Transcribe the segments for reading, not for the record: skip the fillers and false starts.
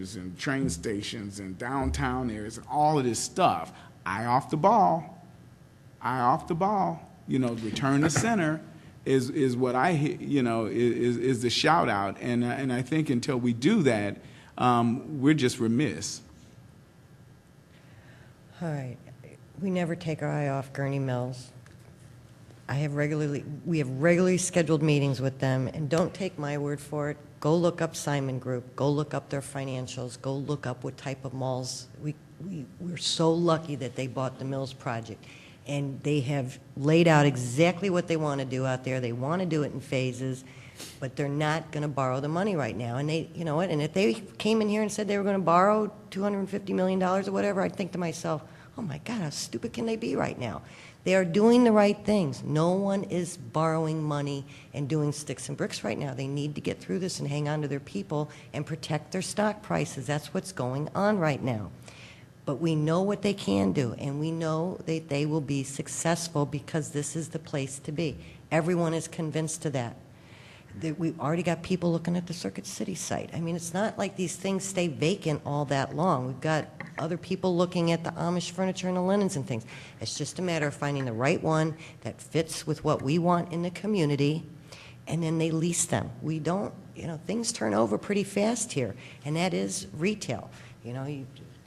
centers and train stations and downtown areas and all of this stuff. Eye off the ball. Eye off the ball. You know, return to center is what I hear, you know, is the shout out. And I think until we do that, we're just remiss. All right. We never take our eye off Gurney Mills. We have regularly scheduled meetings with them, and don't take my word for it. Go look up Simon Group. Go look up their financials. Go look up what type of malls. We're so lucky that they bought the Mills project, and they have laid out exactly what they want to do out there. They want to do it in phases, but they're not going to borrow the money right now. And they, you know what? And if they came in here and said they were going to borrow $250 million or whatever, I'd think to myself, oh my God, how stupid can they be right now? They are doing the right things. No one is borrowing money and doing sticks and bricks right now. They need to get through this and hang on to their people and protect their stock prices. That's what's going on right now. But we know what they can do, and we know that they will be successful because this is the place to be. Everyone is convinced of that. We've already got people looking at the Circuit City site. I mean, it's not like these things stay vacant all that long. We've got other people looking at the Amish furniture and the linens and things. It's just a matter of finding the right one that fits with what we want in the community, and then they lease them. We don't, you know, things turn over pretty fast here, and that is retail. You know,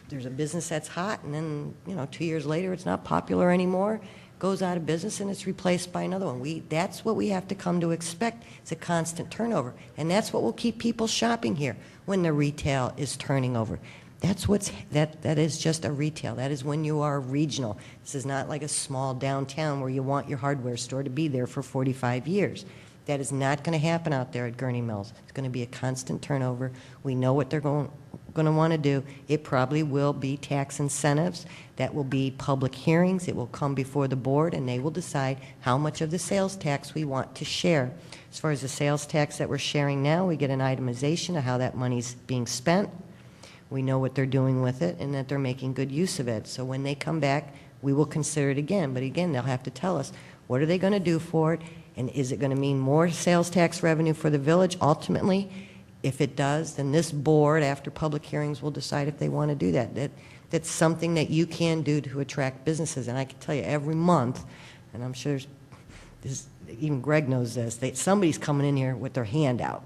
there's a business that's hot, and then, you know, 2 years later it's not popular anymore, goes out of business, and it's replaced by another one. That's what we have to come to expect. It's a constant turnover, and that's what will keep people shopping here when the retail is turning over. That is just a retail. That is when you are regional. This is not like a small downtown where you want your hardware store to be there for 45 years. That is not going to happen out there at Gurney Mills. It's going to be a constant turnover. We know what they're going to want to do. It probably will be tax incentives. That will be public hearings. It will come before the board, and they will decide how much of the sales tax we want to share. As far as the sales tax that we're sharing now, we get an itemization of how that money's being spent. We know what they're doing with it and that they're making good use of it. So when they come back, we will consider it again. But again, they'll have to tell us, what are they going to do for it? And is it going to mean more sales tax revenue for the village ultimately? If it does, then this board, after public hearings, will decide if they want to do that. That's something that you can do to attract businesses. And I can tell you every month, and I'm sure even Greg knows this, somebody's coming in here with their hand out.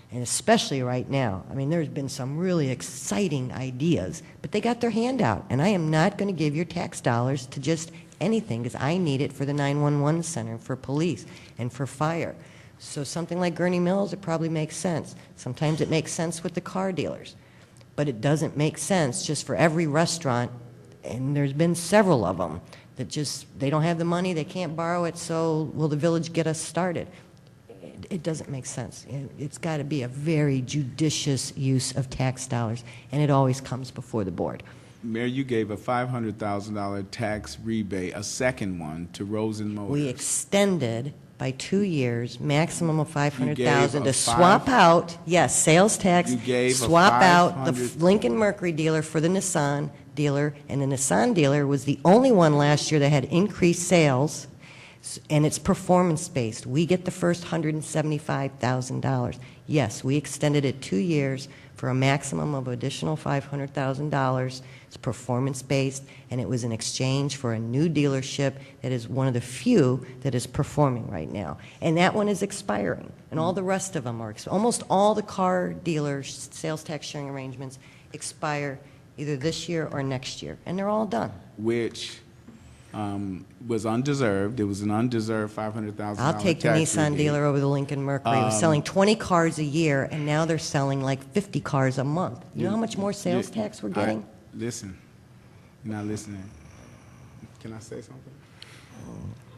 And especially right now. I mean, there's been some really exciting ideas, but they got their hand out. And I am not going to give your tax dollars to just anything, because I need it for the 911 center, for police, and for fire. So something like Gurney Mills, it probably makes sense. Sometimes it makes sense with the car dealers. But it doesn't make sense just for every restaurant, and there's been several of them, that just, they don't have the money, they can't borrow it, so will the village get us started? It doesn't make sense. It's got to be a very judicious use of tax dollars, and it always comes before the board. Mayor, you gave a $500,000 tax rebate, a second one, to Rosen Motors. We extended by 2 years, maximum of $500,000 to swap out, yes, sales tax, swap out the Lincoln Mercury dealer for the Nissan dealer, and the Nissan dealer was the only one last year that had increased sales, and it's performance-based. We get the first $175,000. Yes, we extended it 2 years for a maximum of additional $500,000. It's performance-based, and it was in exchange for a new dealership that is one of the few that is performing right now. And that one is expiring, and all the rest of them are, almost all the car dealers' sales tax sharing arrangements expire either this year or next year, and they're all done. Which was undeserved. It was an undeserved $500,000 I'll take the Nissan dealer over the Lincoln Mercury. It was selling 20 cars a year, and now they're selling like 50 cars a month. You know how much more sales tax we're getting? Listen. You're not listening. Can I say something?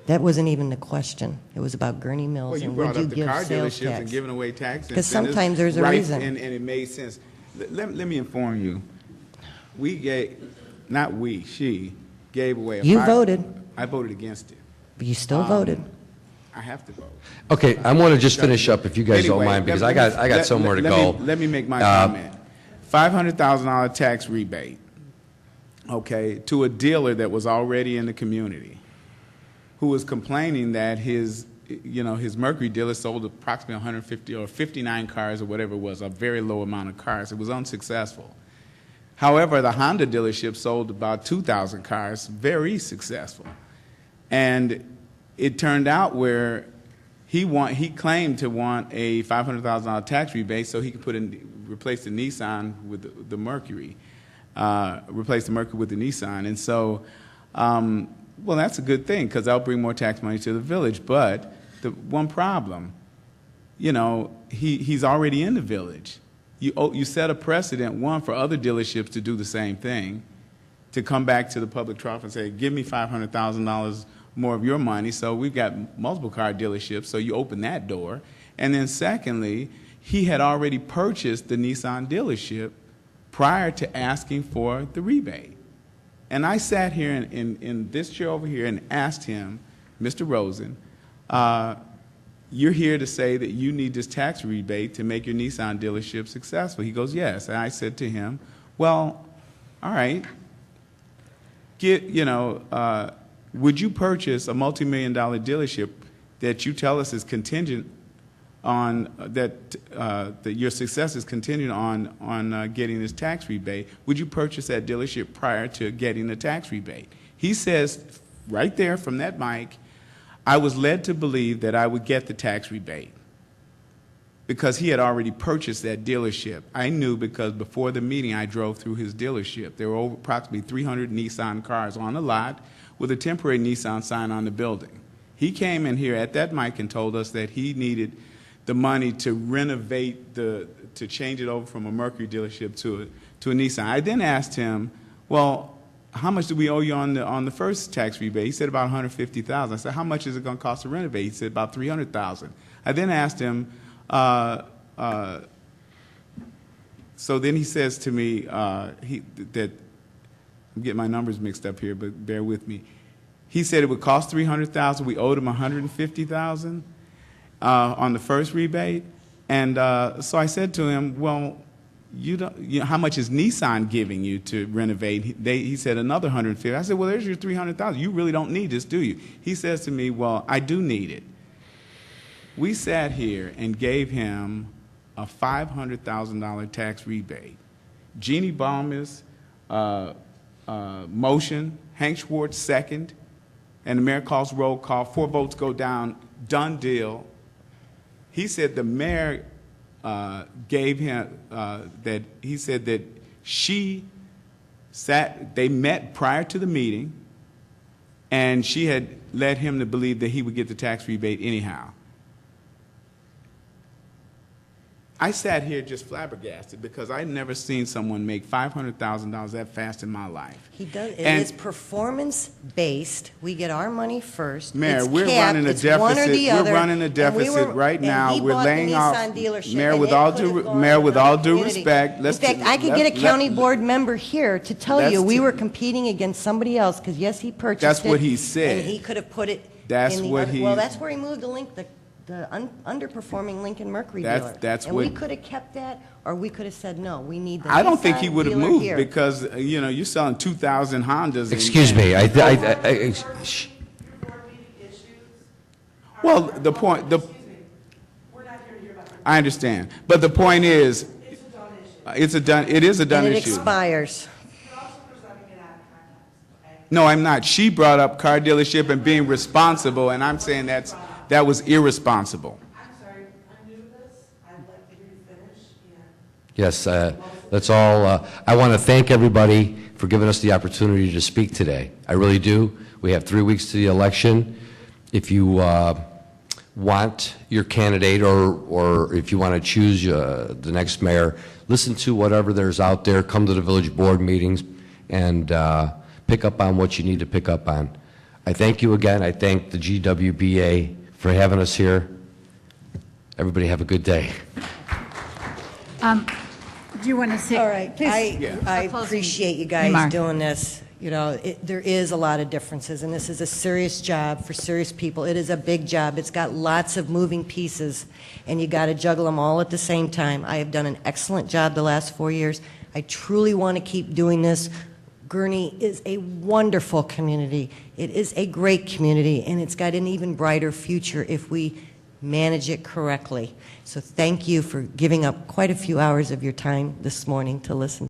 That wasn't even the question. It was about Gurney Mills, well, you and brought would you up the give car sales dealerships tax? and giving away tax Because sometimes there's a reason. And it made sense. Let me inform you. We gave, not we, she gave away. You voted. I voted against it. But you still voted. I have to vote. Okay, I want to just finish up, if you guys don't mind, because I got somewhere to go. Let me make my comment. $500,000 tax rebate, okay, to a dealer that was already in the community, who was complaining that his you know, his Mercury dealer sold approximately 150 or 59 cars or whatever it was, a very low amount of cars. It was unsuccessful. However, the Honda dealership sold about 2,000 cars, very successful. And it turned out where he claimed to want a $500,000 tax rebate so he could replace the Nissan with the Mercury, replace the Mercury with the Nissan. And so, well, that's a good thing because that'll bring more tax money to the village. But the one problem, you know, he's already in the village. You set a precedent, one, for other dealerships to do the same thing, to come back to the public trust and say, give me $500,000 more of your money. So we've got multiple car dealerships, so you open that door. And then secondly, he had already purchased the Nissan dealership prior to asking for the rebate. And I sat here in this chair over here and asked him, Mr. Rosen, you're here to say that you need this tax rebate to make your Nissan dealership successful. He goes, yes. And I said to him, well, all right, would you purchase a multi-million-dollar dealership that you tell us is contingent on, that your success is contingent on getting this tax rebate? Would you purchase that dealership prior to getting the tax rebate? He says, right there from that mic, I was led to believe that I would get the tax rebate because he had already purchased that dealership. I knew because before the meeting I drove through his dealership. There were approximately 300 Nissan cars on the lot with a temporary Nissan sign on the building. He came in here at that mic and told us that he needed the money to renovate, to change it over from a Mercury dealership to a Nissan. I then asked him, well, how much do we owe you on the first tax rebate? He said about $150,000. I said, how much is it going to cost to renovate? He said about $300,000. I then asked him, so then he says to me, that I'm getting my numbers mixed up here, but bear with me. He said it would cost $300,000. We owed him $150,000 on the first rebate. And so I said to him, well, how much is Nissan giving you to renovate? He said another $150,000. I said, well, there's your $300,000. You really don't need this, do you? He says to me, well, I do need it. We sat here and gave him a $500,000 tax rebate. Jeannie Baumer's motion, Hank Schwartz second, and the mayor calls roll call. 4 votes go down. Done deal. He said the mayor gave him that he said that they met prior to the meeting, and she had led him to believe that he would get the tax rebate anyhow. I sat here just flabbergasted because I'd never seen someone make $500,000 that fast in my life. He does. It is performance-based. We get our money first. Mayor, it's we're capped. running a it's deficit. One or the other. We're running a deficit right now. And he we're bought laying the off. Nissan dealership, Mayor, and with it all could have due, gone Mayor, with to all the due community. respect, In fact, I could get a county board member here to tell you we were competing against somebody else because yes, he purchased That's it. what he said. And he could have put it. That's in the what other, he. Well, that's where he moved the link. The underperforming Lincoln Mercury dealer. That's and what. we could have kept that, or we could have said no. We need the. I don't think he would have moved here. because you're selling 2,000 Hondas. Excuse me. Well, the point. I understand, but the point is, it is a done and issue. It expires. No, I'm not. She brought up car dealership and being responsible, and I'm saying that was irresponsible. I'm sorry, I'm new to this. I'd like to hear you finish. Yes, that's all. I want to thank everybody for giving us the opportunity to speak today. I really do. We have 3 weeks to the election. If you want your candidate or if you want to choose the next mayor, listen to whatever there's out there. Come to the village board meetings and pick up on what you need to pick up on. I thank you again. I thank the GWBA for having us here. Everybody have a good day. Do you want to say? All right. Please. I A closing appreciate you guys remark. doing this. There is a lot of differences, and this is a serious job for serious people. It is a big job. It's got lots of moving pieces, and you got to juggle them all at the same time. I have done an excellent job the last 4 years. I truly want to keep doing this. Gurnee is a wonderful community. It is a great community, and it's got an even brighter future if we manage it correctly. So thank you for giving up quite a few hours of your time this morning to listen